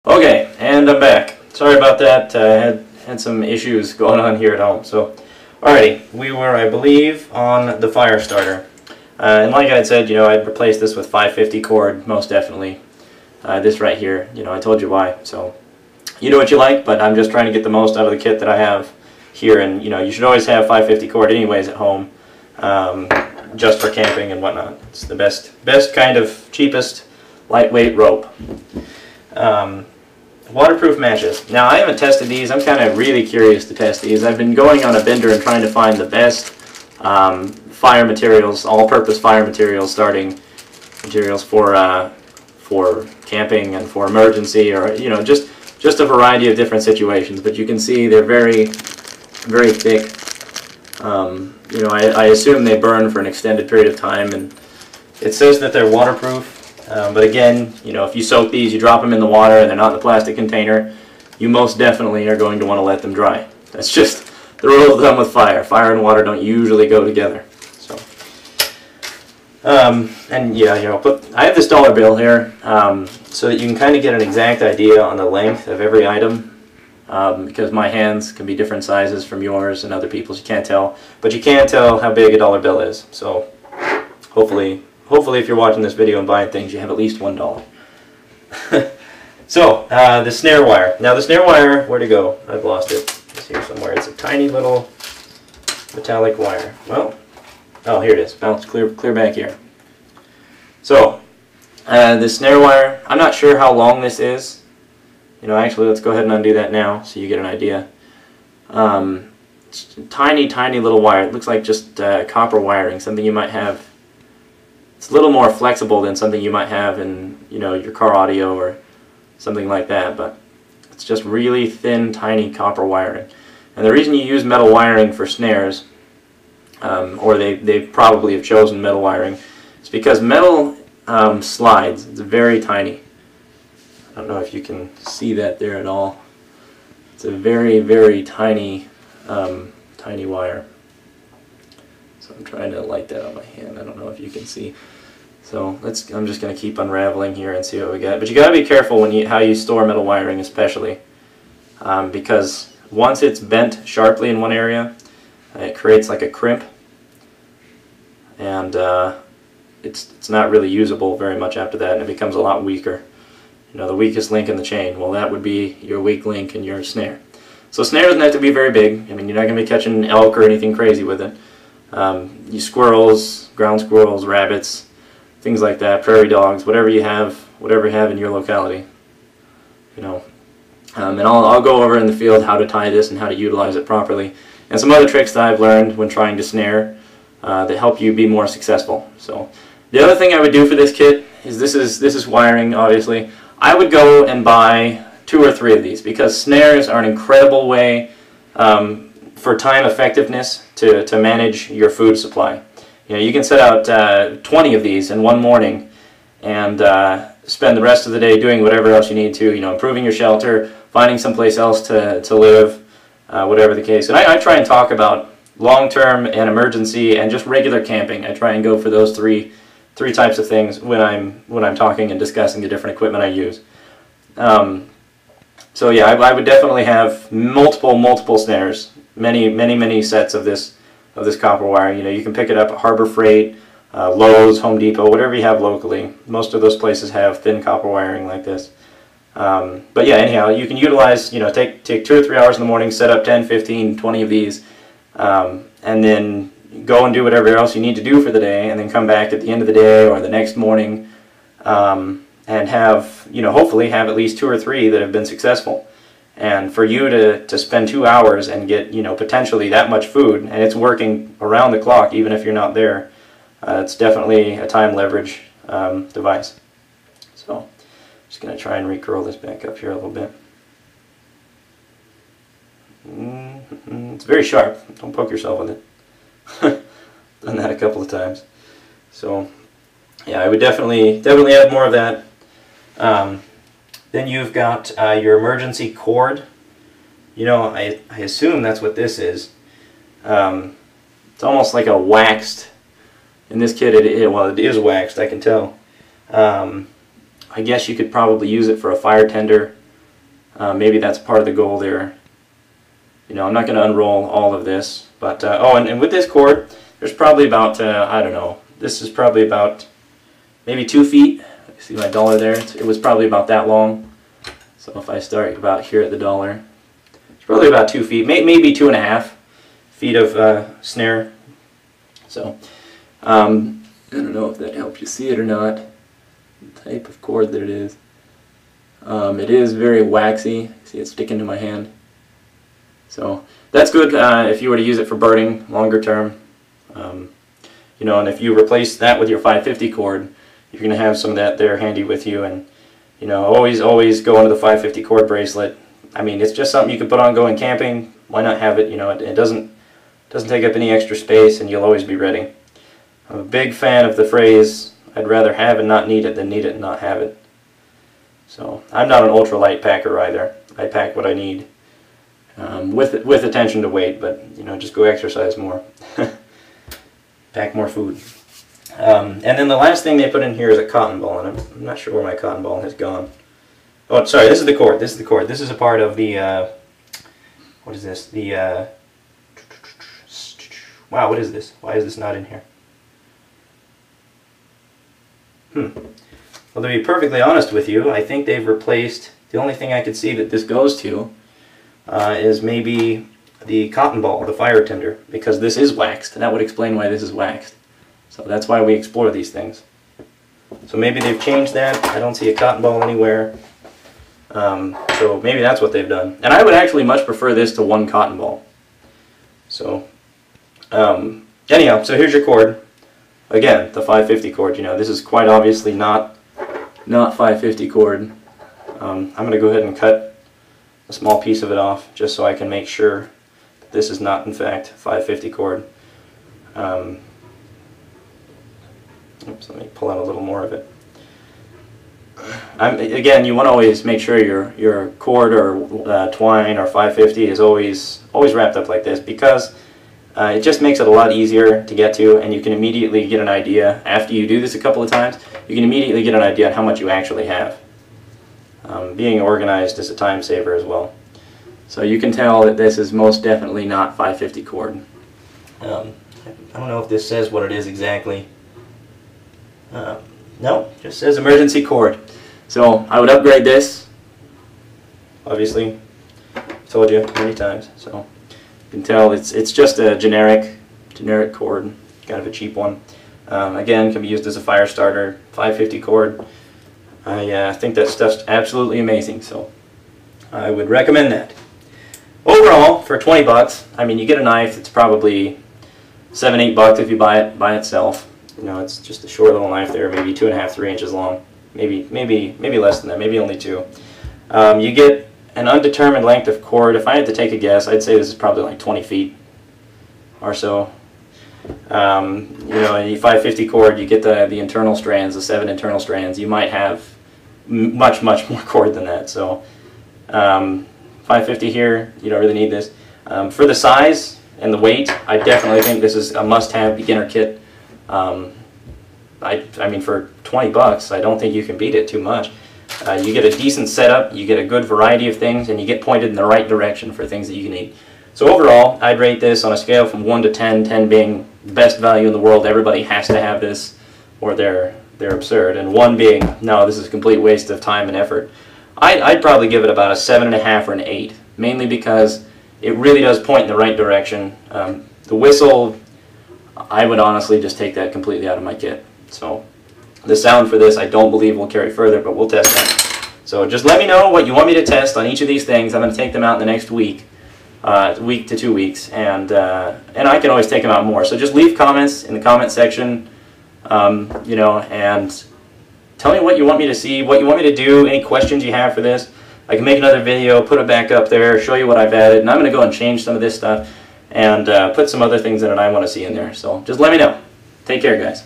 Okay, and I'm back. Sorry about that. I had some issues going on here at home. So, alrighty, we were, I believe, on the fire starter. And like I had said, I'd replace this with 550 cord, most definitely. This right here, I told you why. So, you do what you like, but I'm just trying to get the most out of the kit that I have here. And, you should always have 550 cord anyways at home, just for camping and whatnot. It's the best kind of cheapest, lightweight rope. Waterproof matches. Now, I haven't tested these. I'm kind of really curious to test these. I've been going on a bender and trying to find the best fire materials, all-purpose fire materials, starting materials for camping and for emergency, or just a variety of different situations. But you can see they're very, very thick. I assume they burn for an extended period of time, and it says that they're waterproof. But again, if you soak these, you drop them in the water and they're not in the plastic container, you most definitely are going to want to let them dry. That's just the rule of thumb with fire. Fire and water don't usually go together. So, and yeah, I have this dollar bill here so that you can kind of get an exact idea on the length of every item, because my hands can be different sizes from yours and other people's. You can't tell, but you can tell how big a dollar bill is. So hopefully if you're watching this video and buying things, you have at least $1. So, the snare wire. Now the snare wire, where'd it go? I've lost it. It's here somewhere. It's a tiny little metallic wire. Well, oh, here it is. Bounce clear back here. So, the snare wire, I'm not sure how long this is. Actually, let's go ahead and undo that now so you get an idea. It's a tiny, tiny little wire. It looks like just copper wiring, something you might have. It's a little more flexible than something you might have in, your car audio or something like that, but it's just really thin, tiny copper wiring. And the reason you use metal wiring for snares, or they probably have chosen metal wiring, is because metal slides. It's very tiny. I don't know if you can see that there at all. It's a very, very tiny, tiny wire. So I'm trying to light that on my hand. I don't know if you can see. So I'm just going to keep unraveling here and see what we got. But you got to be careful when how you store metal wiring, especially because once it's bent sharply in one area, it creates like a crimp, and it's not really usable very much after that, and it becomes a lot weaker. The weakest link in the chain. Well, that would be your weak link in your snare. So snare doesn't have to be very big. You're not going to be catching elk or anything crazy with it. Squirrels, ground squirrels, rabbits, things like that, prairie dogs, whatever you have in your locality, and I'll go over in the field how to tie this and how to utilize it properly, and some other tricks that I've learned when trying to snare that help you be more successful. So the other thing I would do for this kit is this is wiring, obviously. I would go and buy 2 or 3 of these, because snares are an incredible way for time effectiveness to manage your food supply. You can set out 20 of these in one morning and spend the rest of the day doing whatever else you need to, improving your shelter, finding someplace else to live, whatever the case. And I try and talk about long-term and emergency and just regular camping. I try and go for those three types of things when I'm talking and discussing the different equipment I use. So yeah, I would definitely have multiple snares, many sets of this copper wire. You can pick it up at Harbor Freight, Lowe's, Home Depot, whatever you have locally. Most of those places have thin copper wiring like this. But yeah, anyhow, you can utilize, take 2 or 3 hours in the morning, set up 10, 15, 20 of these, and then go and do whatever else you need to do for the day, and then come back at the end of the day or the next morning, and have, hopefully have at least 2 or 3 that have been successful. And for you to spend 2 hours and get, potentially that much food, and it's working around the clock even if you're not there, it's definitely a time leverage device. So I'm just going to try and recurl this back up here a little bit. It's very sharp. Don't poke yourself with it. Done that a couple of times. So yeah, I would definitely have more of that. Then you've got your emergency cord. I assume that's what this is. It's almost like a waxed. In this kit, it is waxed. I can tell. I guess you could probably use it for a fire tender Maybe that's part of the goal there. You know, I'm not going to unroll all of this, but oh, and with this cord, there's probably about I don't know. This is probably about maybe 2 feet. See my dollar there? It was probably about that long. So if I start about here at the dollar, it's probably about 2 feet, maybe 2.5 feet of snare. So I don't know if that helps you see it or not. The type of cord that it is. It is very waxy. See it sticking to my hand. So that's good if you were to use it for birding longer term. You know, and if you replace that with your 550 cord, you're going to have some of that there handy with you. And you know, always go into the 550 cord bracelet. I mean, it's just something you can put on going camping. Why not have it? You know, it doesn't take up any extra space, and you'll always be ready. I'm a big fan of the phrase, "I'd rather have and not need it than need it and not have it." So I'm not an ultralight packer either. I pack what I need, with attention to weight, but you know, just go exercise more. Pack more food. And then the last thing they put in here is a cotton ball, and I'm not sure where my cotton ball has gone. Oh, sorry, this is the cord. This is the cord. This is a part of the, what is this? The, wow, what is this? Why is this not in here? Well, to be perfectly honest with you, I think they've replaced, the only thing I could see that this goes to is maybe the cotton ball, the fire tinder, because this is waxed, and that would explain why this is waxed. So that's why we explore these things. So maybe they've changed that. I don't see a cotton ball anywhere. So maybe that's what they've done. And I would actually much prefer this to one cotton ball. So anyhow, so here's your cord. Again, the 550 cord. You know, this is quite obviously not 550 cord. I'm going to go ahead and cut a small piece of it off just so I can make sure that this is not in fact 550 cord. Oops, let me pull out a little more of it. Again, you want to always make sure your cord or twine or 550 is always wrapped up like this, because it just makes it a lot easier to get to, and you can immediately get an idea. After you do this a couple of times, you can immediately get an idea on how much you actually have. Being organized is a time saver as well. So you can tell that this is most definitely not 550 cord. I don't know if this says what it is exactly. No, just says emergency cord. So I would upgrade this. Obviously, I've told you many times. So you can tell it's just a generic cord, kind of a cheap one. Again, can be used as a fire starter. 550 cord. I think that stuff's absolutely amazing. So I would recommend that. Overall, for 20 bucks, I mean, you get a knife that's probably $7, $8 if you buy it by itself. You know, it's just a short little knife there, maybe 2.5, 3 inches long, maybe less than that, maybe only 2. You get an undetermined length of cord. If I had to take a guess, I'd say this is probably like 20 feet or so. You know, in the 550 cord, you get the internal strands, the 7 internal strands. You might have much more cord than that. So 550 here, you don't really need this. For the size and the weight, I definitely think this is a must-have beginner kit. I mean, for 20 bucks, I don't think you can beat it too much. You get a decent setup, you get a good variety of things, and you get pointed in the right direction for things that you need. So overall, I'd rate this on a scale from 1 to 10, 10 being the best value in the world. Everybody has to have this, or they're absurd, and 1 being, no, this is a complete waste of time and effort. I'd probably give it about a 7.5 or an 8, mainly because it really does point in the right direction. The whistle, I would honestly just take that completely out of my kit. So the sound for this I don't believe will carry further, but we'll test that. So just let me know what you want me to test on each of these things. I'm going to take them out in the next week to 2 weeks, and I can always take them out more. So just leave comments in the comment section, you know, and tell me what you want me to see, what you want me to do, any questions you have for this. I can make another video, put it back up there, show you what I've added, and I'm going to go and change some of this stuff and put some other things in it I want to see in there. So just let me know. Take care, guys.